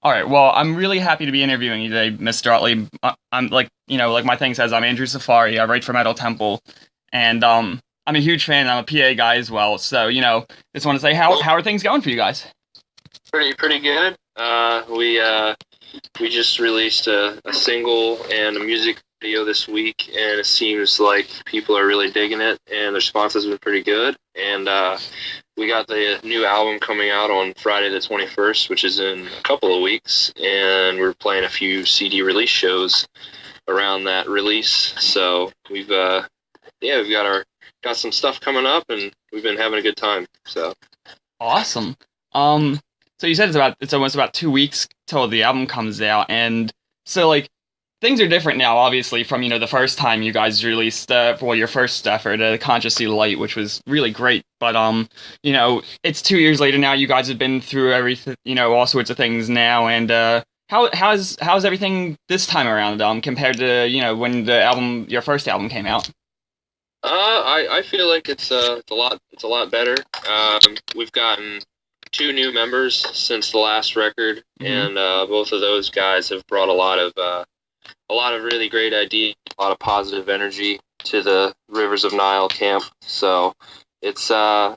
All right. Well, I'm really happy to be interviewing you today, Mr. Utley. I'm like my thing says, I'm Andrew Sifari. I write for Metal Temple, and I'm a huge fan. I'm a PA guy as well. So just want to say, how are things going for you guys? Pretty good. We just released a single and a music video this week, and it seems like people are really digging it, and the response has been pretty good. And we got the new album coming out on Friday the 21st, which is in a couple of weeks, and we're playing a few CD release shows around that release. So we've got some stuff coming up, and we've been having a good time. So awesome. So you said it's almost about 2 weeks till the album comes out, and so things are different now, obviously, from the first time you guys released your first effort, Consciously Light, which was really great. But it's 2 years later now. You guys have been through everything, all sorts of things now, and how's everything this time around compared to when your first album came out? I feel like it's a lot better. We've gotten two new members since the last record, and both of those guys have brought a lot of really great ideas, a lot of positive energy to the Rivers of Nihil camp. So it's I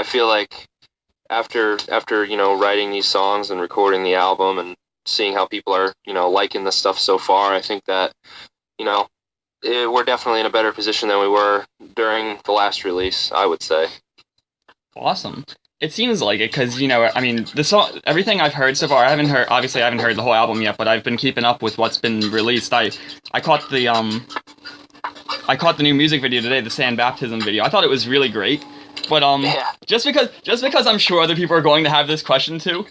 feel like after writing these songs and recording the album and seeing how people are liking the stuff so far, I think that we're definitely in a better position than we were during the last release, I would say. Awesome. It seems like it, because the song, everything I've heard so far, I haven't heard the whole album yet, but I've been keeping up with what's been released. I caught the new music video today, the Sand Baptism video. I thought it was really great. But Yeah. just because I'm sure other people are going to have this question too,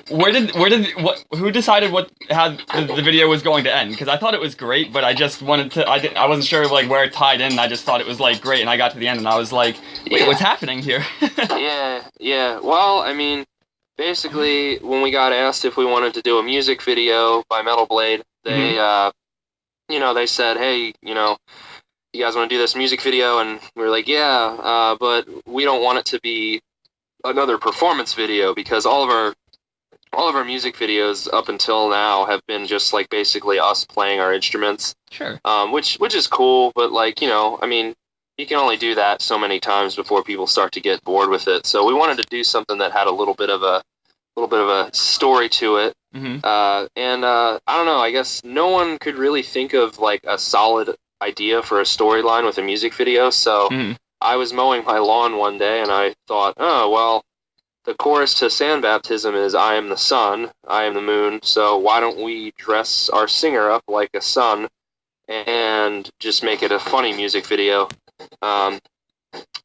who decided how the video was going to end? Because I thought it was great, but I just wanted to, I wasn't sure where it tied in. I just thought it was great, and I got to the end and I was like, wait, what's happening here? Yeah. Well, I mean, basically, when we got asked if we wanted to do a music video by Metal Blade, they they said, hey, you guys want to do this music video? And we were like, yeah, but we don't want it to be another performance video, because all of our music videos up until now have been just basically us playing our instruments. Sure. Which is cool, but I mean, you can only do that so many times before people start to get bored with it. So we wanted to do something that had a little bit of a story to it. Mm-hmm. And I don't know, I guess no one could really think of a solid idea for a storyline with a music video. So I was mowing my lawn one day and I thought, oh, well, the chorus to Sand Baptism is I am the sun, I am the moon, so why don't we dress our singer up like a sun and just make it a funny music video? And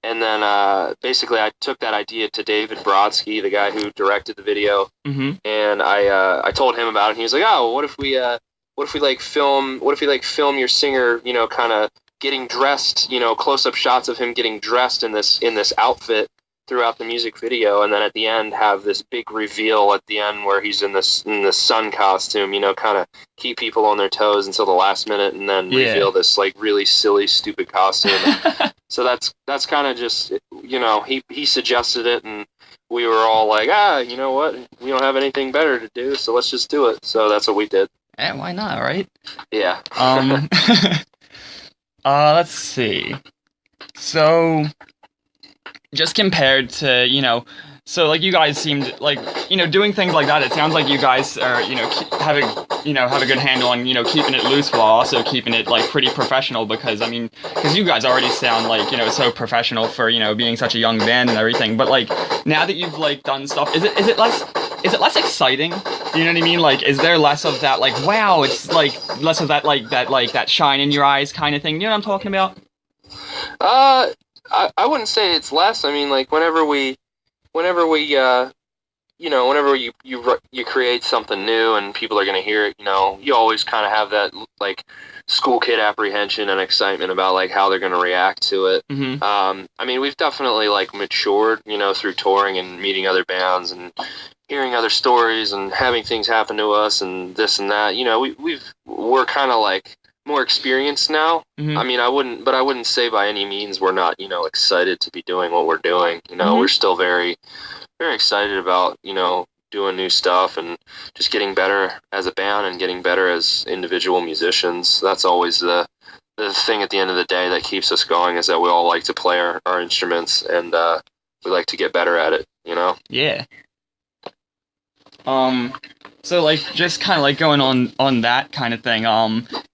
then basically I took that idea to David Brodsky, the guy who directed the video, and I told him about it, and he was like, oh, what if we film your singer, kind of getting dressed, close-up shots of him getting dressed in this outfit throughout the music video, and then at the end have this big reveal at the end where he's in the sun costume, kind of keep people on their toes until the last minute, and then reveal this really silly, stupid costume. So that's kind of just, he suggested it, and we were all like, you know what, we don't have anything better to do, so let's just do it. So that's what we did. Yeah, why not, right? Yeah. Let's see. So, just compared to, so you guys seemed doing things like that. It sounds like you guys are, have a good handle on, keeping it loose while also keeping it pretty professional, because you guys already sound so professional for, being such a young band and everything. But now that you've done stuff, is it less exciting? You know what I mean? Is there less of that, wow, it's less of that, that shine in your eyes kind of thing? You know what I'm talking about? I wouldn't say it's less. I mean, whenever you create something new and people are going to hear it, you always kind of have that, school kid apprehension and excitement about, how they're going to react to it. I mean, we've definitely, matured, through touring and meeting other bands and hearing other stories and having things happen to us and this and that. We're kind of, more experienced now. I mean, I wouldn't say by any means we're not, excited to be doing what we're doing. We're still very, very excited about, doing new stuff and just getting better as a band and getting better as individual musicians. That's always the thing at the end of the day that keeps us going, is that we all like to play our instruments, and we like to get better at it, you know? Yeah. So like just kind of like going on that kind of thing.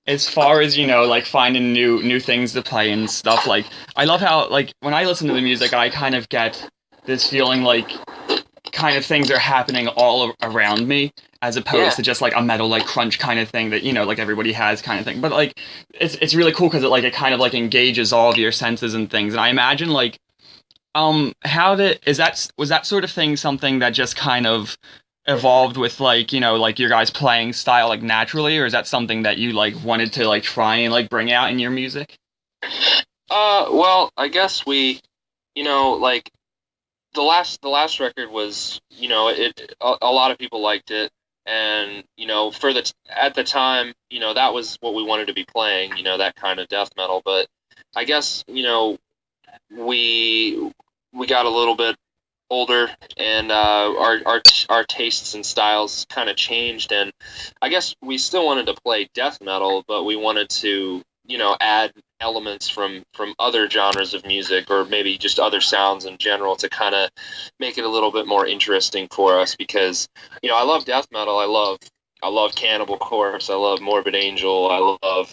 As far as like finding new things to play and stuff. Like I love how like when I listen to the music, I kind of get this feeling like kind of things are happening all around me, as opposed to just like a metal like crunch kind of thing that like everybody has kind of thing. But like it's really cool because it kind of like engages all of your senses and things. And I imagine like was that sort of thing something that just kind of evolved with like like your guys' playing style like naturally, or is that something that you like wanted to like try and like bring out in your music? Well, I guess we, like the last record was, a lot of people liked it, and at the time, that was what we wanted to be playing, that kind of death metal. But I guess we got a little bit older, and our tastes and styles kind of changed, and I guess we still wanted to play death metal, but we wanted to add elements from other genres of music, or maybe just other sounds in general, to kind of make it a little bit more interesting for us, because I love death metal, I love Cannibal Corpse, I love Morbid Angel, I love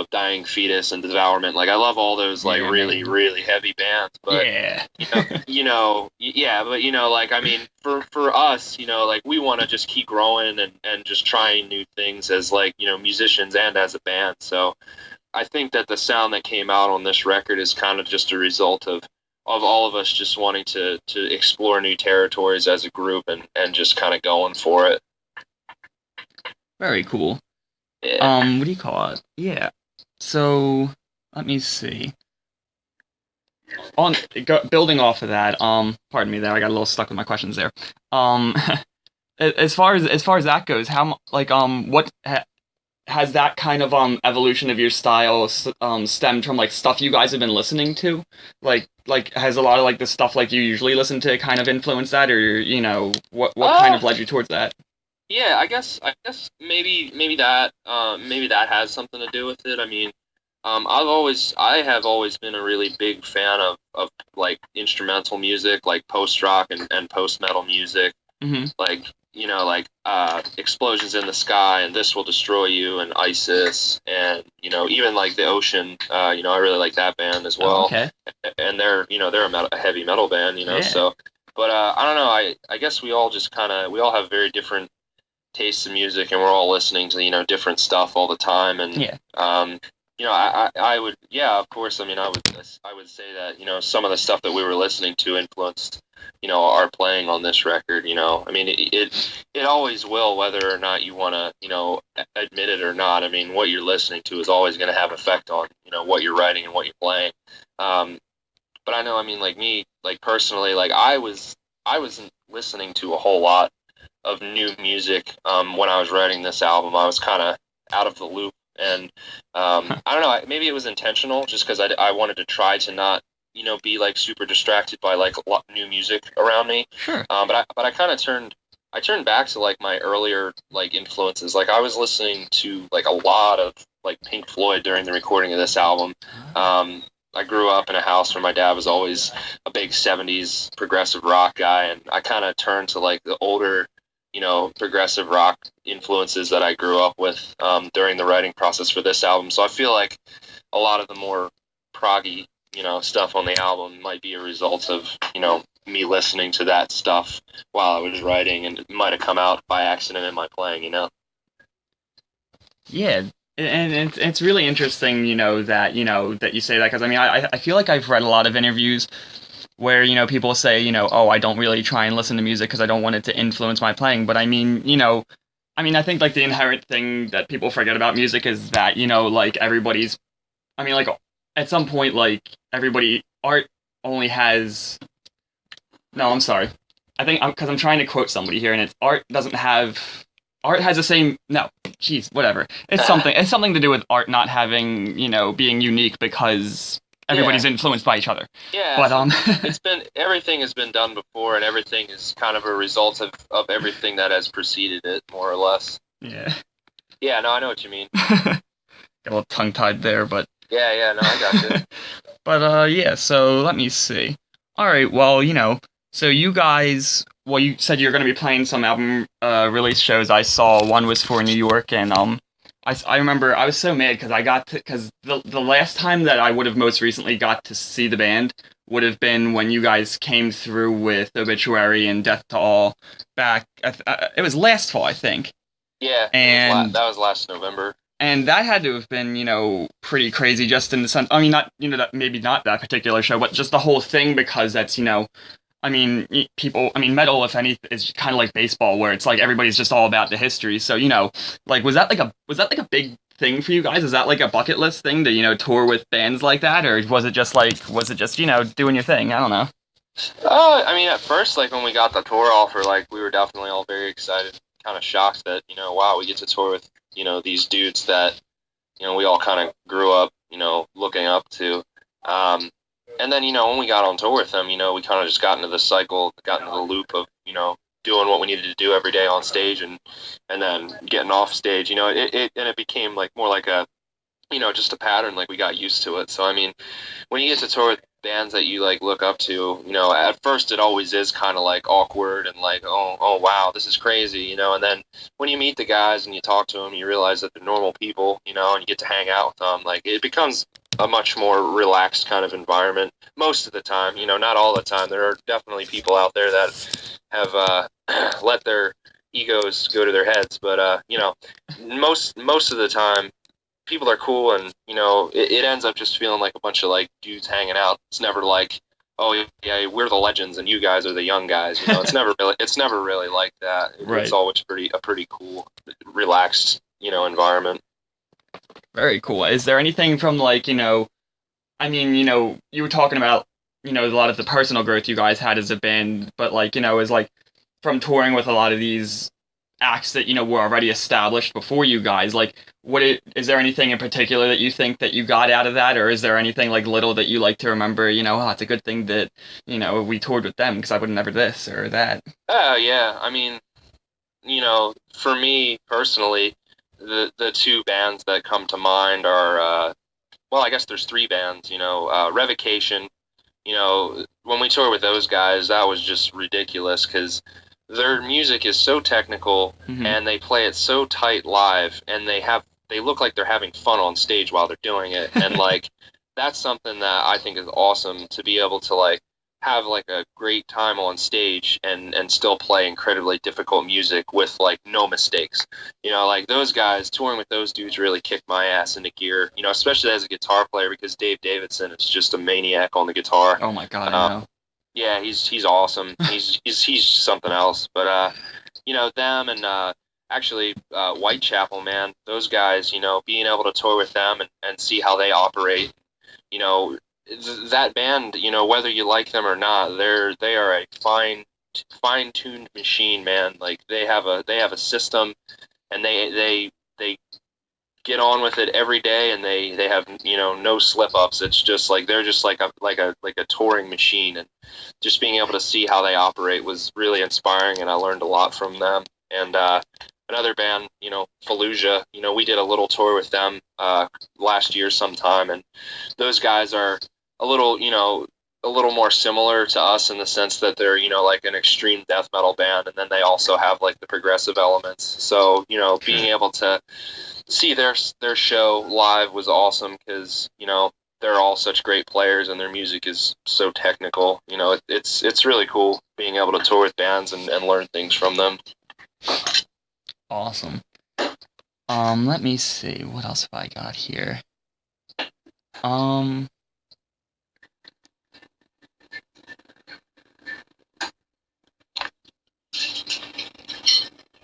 Dying Fetus and Devourment. Like I love all those like really, really heavy bands, but like I mean, for us, like we want to just keep growing and just trying new things as like musicians and as a band. So I think that the sound that came out on this record is kind of just a result of all of us just wanting to explore new territories as a group and just kind of going for it. Very cool. Yeah. What do you call it? Yeah. So let me see. Building off of that, pardon me there, I got a little stuck with my questions there. As far as that goes, how like has that kind of evolution of your style stemmed from like stuff you guys have been listening to? Like has a lot of like the stuff like you usually listen to kind of influenced that, or what kind of led you towards that? Yeah, I guess maybe that has something to do with it. I mean, I have always been a really big fan of like instrumental music, like post rock and post metal music. Mm-hmm. Like Explosions in the Sky and This Will Destroy You and ISIS, and even like The Ocean. I really like that band as well. Oh, okay. And they're a heavy metal band. Yeah. So. But I don't know. I guess we all have very different tastes in music, and we're all listening to different stuff all the time, and I would, of course, I mean, I would say that some of the stuff that we were listening to influenced our playing on this record. I mean, it always will, whether or not you want to admit it or not. I mean, what you're listening to is always going to have effect on what you're writing and what you're playing. But I know, I mean, like me, like personally, like I wasn't listening to a whole lot of new music when I was writing this album. I was kind of out of the loop, and I don't know, maybe it was intentional, just because I wanted to try to not be like super distracted by like a lot of new music around me. Sure. But I kind of turned back to like my earlier like influences. Like I was listening to like a lot of like Pink Floyd during the recording of this album. I grew up in a house where my dad was always a big 70s progressive rock guy, and I kind of turned to like the older progressive rock influences that I grew up with during the writing process for this album. So I feel like a lot of the more proggy, stuff on the album might be a result of, me listening to that stuff while I was writing, and it might have come out by accident in my playing, Yeah, and it's really interesting, that you say that, because I mean, I feel like I've read a lot of interviews where people say oh, I don't really try and listen to music because I don't want it to influence my playing. But I mean I think like the inherent thing that people forget about music is that like everybody's, I mean, like at some point, like art only has, no, I'm sorry, I think because I'm trying to quote somebody here, and it's art has the same, no, jeez, whatever, it's something to do with art not having being unique, because everybody's influenced by each other. Yeah, But everything has been done before, and everything is kind of a result of everything that has preceded it, more or less. Yeah. Yeah, no, I know what you mean. Got a little tongue-tied there, but Yeah, no, I got you. But yeah, so let me see. All right, well, so you guys, well, you said you're going to be playing some album release shows. I saw one was for New York, and I remember I was so mad because because the last time that I would have most recently got to see the band would have been when you guys came through with Obituary and Death to All back. It was last fall, I think. Yeah, and that was last November. And that had to have been, pretty crazy just in the sense, I mean, not, that maybe not that particular show, but just the whole thing because that's, I mean, metal, if anything, is kind of like baseball where it's like everybody's just all about the history. So, like, was that like a big thing for you guys? Is that like a bucket list thing to, tour with bands like that? Or was it just, doing your thing? I don't know. I mean, at first, like, when we got the tour offer, like, we were definitely all very excited, kind of shocked that, wow, we get to tour with, these dudes that, we all kind of grew up, looking up to. And then, when we got on tour with them, we kind of just got into the cycle, got into the loop of, doing what we needed to do every day on stage and then getting off stage, it became like more like a, just a pattern, like we got used to it. So, I mean, when you get to tour with bands that you like look up to, at first it always is kind of like awkward and like, oh wow, this is crazy, and then when you meet the guys and you talk to them, you realize that they're normal people, and you get to hang out with them. Like, it becomes a much more relaxed kind of environment most of the time, not all the time. There are definitely people out there that have let their egos go to their heads, but most of the time people are cool, and it ends up just feeling like a bunch of like dudes hanging out. It's never like, oh yeah, we're the legends and you guys are the young guys. It's never really like that. Right. It's always a pretty cool, relaxed environment. Very cool. Is there anything from like I mean, you were talking about a lot of the personal growth you guys had as a band, but like is like from touring with a lot of these acts that were already established before you guys, like is there anything in particular that you think that you got out of that, or is there anything like little that you like to remember, oh, it's a good thing that we toured with them because I would have never this or that? Yeah, I mean, for me personally, the two bands that come to mind are well, I guess there's three bands, Revocation. When we toured with those guys, that was just ridiculous because their music is so technical, mm-hmm. and they play it so tight live, and they look like they're having fun on stage while they're doing it. And like, that's something that I think is awesome, to be able to like have like a great time on stage and still play incredibly difficult music with like no mistakes. Like those guys, touring with those dudes really kicked my ass into gear, especially as a guitar player, because Dave Davidson is just a maniac on the guitar. Oh my God, I know. Yeah, he's awesome. He's something else. But them and actually Whitechapel, man, those guys, being able to tour with them and see how they operate, that band, whether you like them or not, they are a fine-tuned machine, man. Like they have a system, and they get on with it every day, and they have no slip ups. It's just like they're just like a touring machine, and just being able to see how they operate was really inspiring, and I learned a lot from them. And another band, Fallujah, we did a little tour with them last year sometime, and those guys are a little more similar to us in the sense that they're like an extreme death metal band, and then they also have like the progressive elements. So being able to see their show live was awesome, because they're all such great players and their music is so technical. It's really cool being able to tour with bands and learn things from them. Awesome. Let me see, what else have I got here?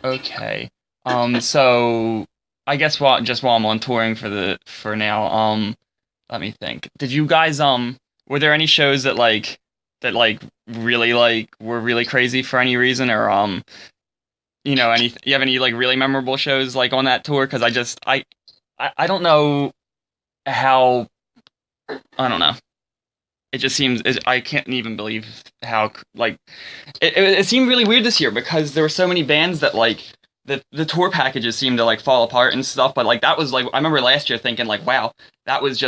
Okay. So I guess while I'm on touring for now, let me think. Did you guys were there any shows that really were really crazy for any reason, or you have any like really memorable shows like on that tour? Because I don't know how, I don't know. it just seems I can't even believe how like it seemed really weird this year because there were so many bands that like the tour packages seemed to like fall apart and stuff. But like that was like I remember last year thinking like wow that was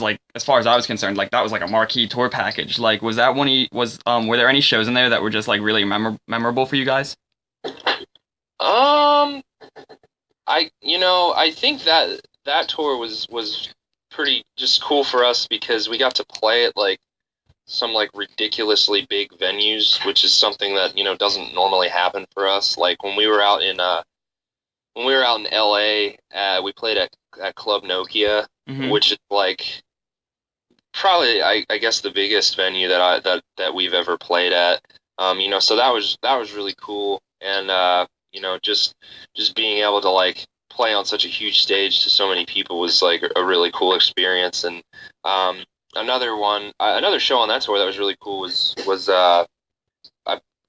like as far as I was concerned like that was like a marquee tour package. Like was that one were there any shows in there that were just like really memorable for you guys? Um, I think that tour was pretty just cool for us because we got to play at like some like ridiculously big venues, which is something that doesn't normally happen for us. Like when we were out in LA, we played at Club Nokia, Hmm. which is like probably I guess the biggest venue that we've ever played at. So that was really cool, and just being able to like play on such a huge stage to so many people was like a really cool experience. And another show on that tour that was really cool was I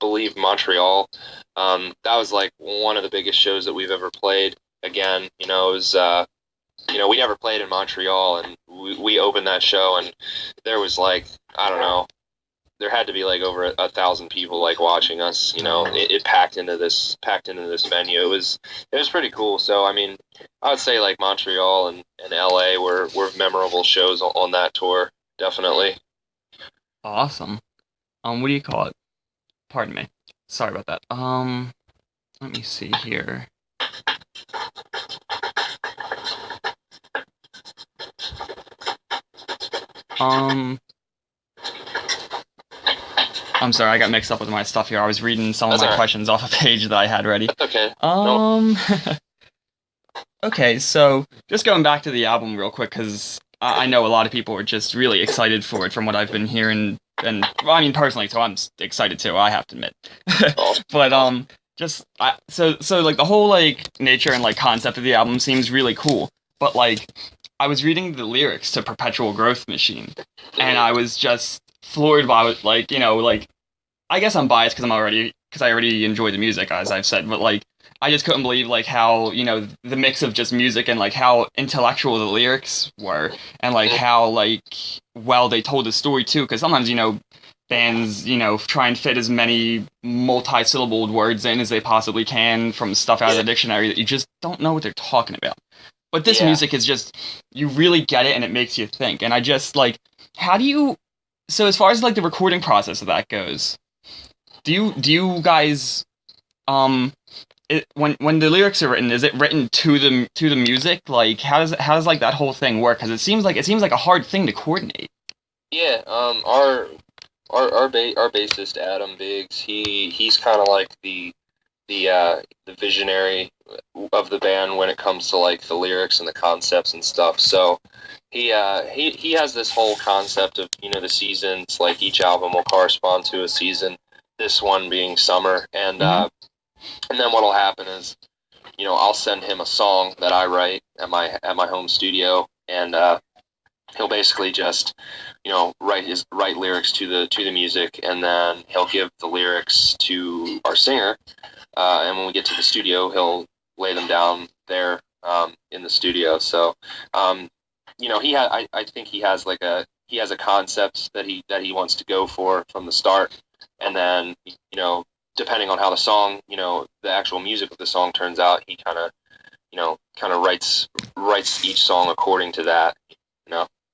believe Montreal. That was like one of the biggest shows that we've ever played. Again, it was we never played in Montreal, and we opened that show, and there was like I don't know, there had to be like over 1,000 people like watching us. It packed into this venue. It was pretty cool. So I mean, I would say like Montreal and LA were memorable shows on that tour. Definitely. Awesome. What do you call it? Pardon me. Sorry about that. Let me see here. Um, I'm sorry, I got mixed up with my stuff here. I was reading some of That's my all right. questions off a page that I had ready. That's okay. No. Okay, so just going back to the album real quick, because I know a lot of people are just really excited for it from what I've been hearing, and well, I mean personally, so I'm excited too. I have to admit, Awesome. but so like the whole like nature and like concept of the album seems really cool, but like I was reading the lyrics to Perpetual Growth Machine, and I was just floored by it, like like I guess I'm biased because I already enjoy the music as I've said, but like I just couldn't believe like how the mix of just music and like how intellectual the lyrics were, and like how like well they told the story too. Because sometimes bands try and fit as many multi-syllabled words in as they possibly can from stuff out of the dictionary that you just don't know what they're talking about. But this Yeah. music is just you really get it and it makes you think. And I just like how do you so as far as like the recording process of that goes, do you guys when the lyrics are written, is it written to the music? Like how does like that whole thing work? Because it seems like a hard thing to coordinate. Yeah. Our bassist Adam Biggs, he's kind of like the visionary of the band when it comes to like the lyrics and the concepts and stuff. So he has this whole concept of the seasons. Like each album will correspond to a season. This one being summer, and Mhm. and then what'll happen is I'll send him a song that I write at my home studio, and he'll basically just write lyrics to the music, and then he'll give the lyrics to our singer, and when we get to the studio, he'll lay them down there in the studio. So I think he has a concept that he wants to go for from the start, and then depending on how the actual music of the song turns out, he kind of writes each song according to that.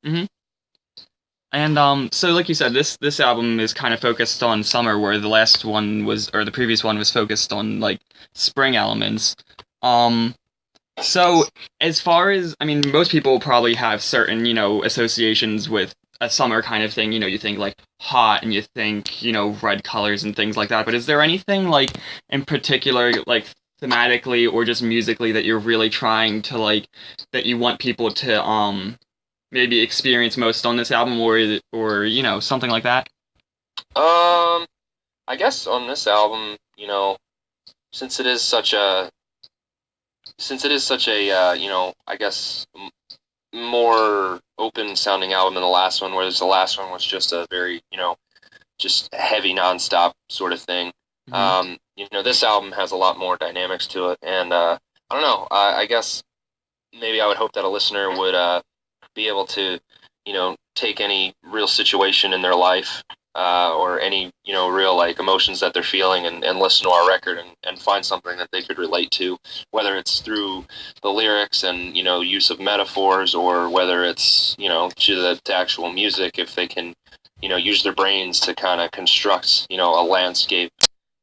Mhm. And so like you said, this album is kind of focused on summer, where the last one was, or the previous one was focused on like spring elements. Um, so as far as I mean, most people probably have certain associations with a summer kind of thing. You think like hot, and you think red colors and things like that. But is there anything like in particular, like thematically or just musically, that you're really trying to like that you want people to maybe experience most on this album, or something like that? I guess on this album, since it is such a I guess more open sounding album than the last one, whereas the last one was just a very just heavy nonstop sort of thing. Hmm. This album has a lot more dynamics to it, and I don't know. I guess maybe I would hope that a listener would be able to take any real situation in their life or any real like emotions that they're feeling and listen to our record and find something that they could relate to, whether it's through the lyrics and use of metaphors, or whether it's to the actual music, if they can use their brains to kind of construct a landscape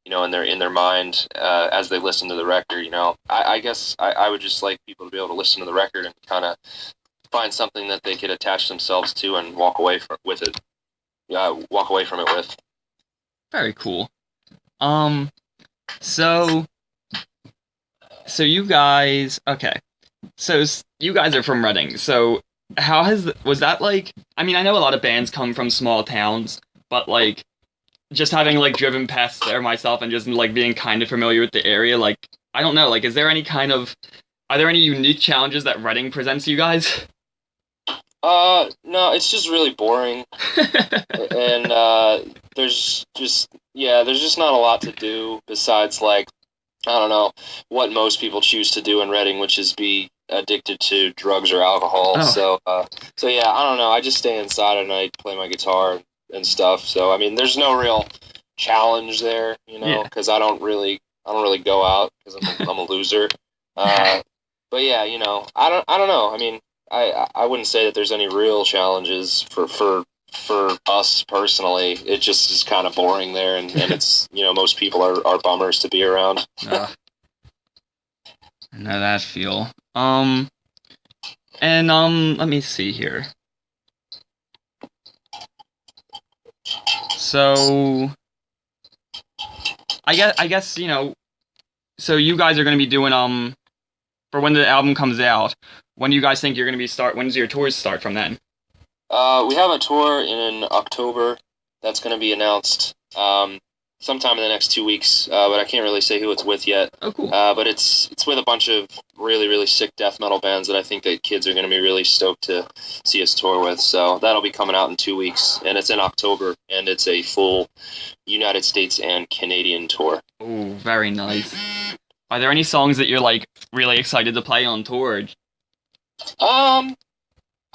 in their mind as they listen to the record. I guess I would just like people to be able to listen to the record and kind of find something that they could attach themselves to and walk away from it with. Very cool. So you guys, okay. So you guys are from Reading. So was that like? I mean, I know a lot of bands come from small towns, but like, just having like driven past there myself and just like being kind of familiar with the area, like, I don't know, like, are there any unique challenges that Reading presents you guys? No, it's just really boring, and there's just not a lot to do besides, like, I don't know, what most people choose to do in Reading, which is be addicted to drugs or alcohol. Oh. So yeah, I don't know. I just stay inside at night, play my guitar and stuff. So I mean, there's no real challenge there, because I don't really go out because I'm a loser. But yeah, I don't know. I mean, I wouldn't say that there's any real challenges for us personally. It just is kind of boring there, and it's most people are bummers to be around. I know that feel. And let me see here. So I guess so you guys are going to be doing for when the album comes out. When do you guys think you're going to be when does your tours start from then? We have a tour in October that's going to be announced sometime in the next 2 weeks, but I can't really say who it's with yet. Oh, cool. But it's with a bunch of really, really sick death metal bands that I think that kids are going to be really stoked to see us tour with. So that'll be coming out in 2 weeks, and it's in October, and it's a full United States and Canadian tour. Oh, very nice. Are there any songs that you're like really excited to play on tour? I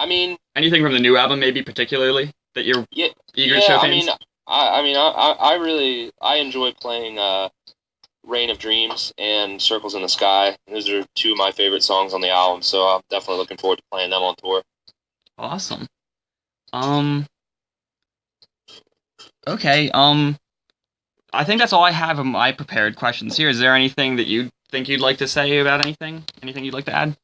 mean, anything from the new album, maybe particularly that you're eager to show fans? I enjoy playing Rain of Dreams and Circles in the Sky. Those are two of my favorite songs on the album, so I'm definitely looking forward to playing them on tour. Awesome. Okay, I think that's all I have of my prepared questions here. Is there anything that you think you'd like to say about anything? Anything you'd like to add?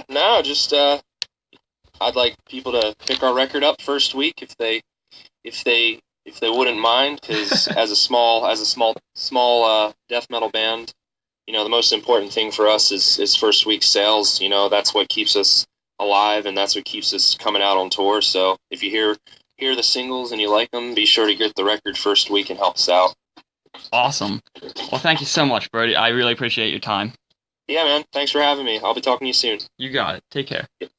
No, just I'd like people to pick our record up first week if they wouldn't mind, because as a small death metal band, the most important thing for us is first week sales. That's what keeps us alive, and that's what keeps us coming out on tour. So if you hear the singles and you like them, be sure to get the record first week and help us out. Awesome. Well, thank you so much, Brody. I really appreciate your time. Yeah, man. Thanks for having me. I'll be talking to you soon. You got it. Take care. Yep.